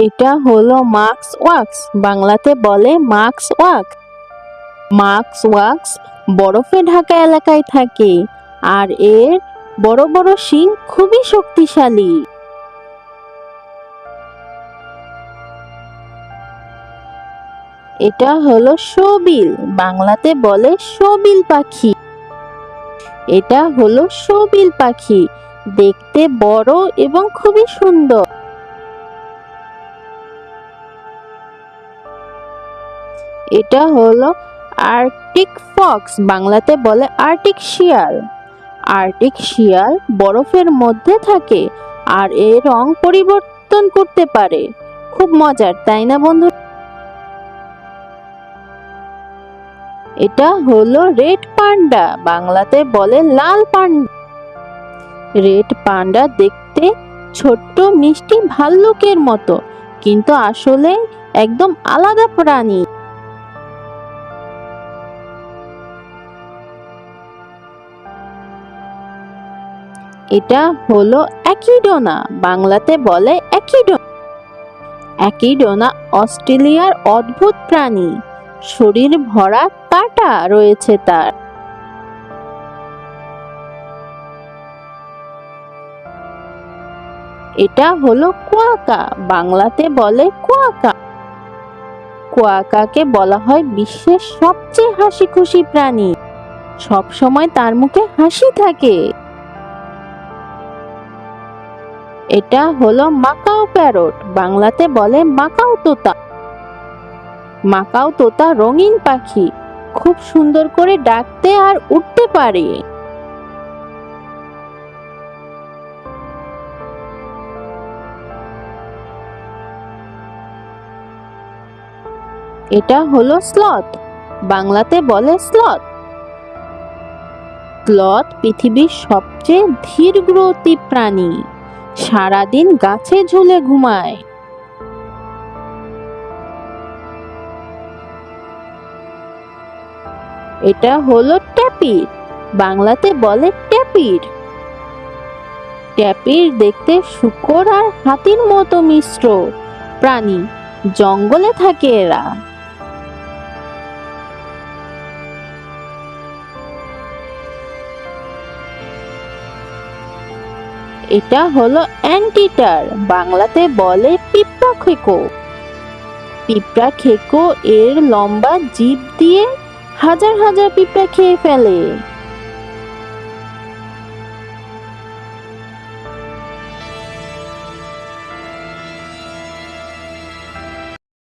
এটা হলো মাক্স ওয়াক্স, বাংলাতে বলে মাক্স ওয়াক্স। মাক্স ওয়াক্স বরফে ঢাকা এলাকায় থাকে আর এর বড় বড় শিং খুবই শক্তিশালী। এটা হলো শোবিল, বাংলাতে বলে শোবিল পাখি। এটা হলো শোবিল পাখি, দেখতে বড় এবং খুবই সুন্দর। এটা হলো আর্কটিক ফক্স, বাংলাতে বলে আর্কটিক শিয়াল। আর্কটিক শিয়াল বরফের মধ্যে থাকে আর এর রং পরিবর্তন করতে পারে। খুব মজার, তাই না বন্ধু? এটা হলো রেড পান্ডা, বাংলাতে বলে লাল পান্ডা। রেড পান্ডা দেখতে ছোট্ট মিষ্টি ভাল্লুকের মতো, কিন্তু আসলে একদম আলাদা প্রাণী। এটা হলো একিডোনা, বাংলাতে বলে একিডোনা। একিডোনা অস্ট্রেলিয়ার অদ্ভুত প্রাণী, শরীর ভরা কাঁটা রয়েছে তার। এটা হলো কোয়াকা, বাংলাতে বলে কোয়াকা। কোয়াকাকে বলা হয় বিশ্বের সবচেয়ে হাসি খুশি প্রাণী, সব সময় তার মুখে হাসি থাকে। এটা হলো মাকাও প্যারট, বাংলাতে বলে মাকাও তোতা। মাকাও তোতা রঙিন পাখি, খুব সুন্দর করে ডাকতে আর উঠতে পারে। এটা হলো স্লথ, বাংলাতে বলে স্লথ। স্লথ পৃথিবীর সবচেয়ে ধীরগতি প্রাণী, সারাদিন গাছে ঝুলে ঘুমায়। এটা হলো ট্যাপির, বাংলাতে বলে ট্যাপির। ট্যাপির দেখতে শূকর আর হাতির মতো মিশ্র প্রাণী, জঙ্গলে থাকে এরা। এটা হলো অ্যান্টিটার, বাংলাতে বলে পিঁপড়া খেকো। পিঁপড়া খেকো এর লম্বা জিভ দিয়ে হাজার হাজার পিঁপড়া খেয়ে ফেলে।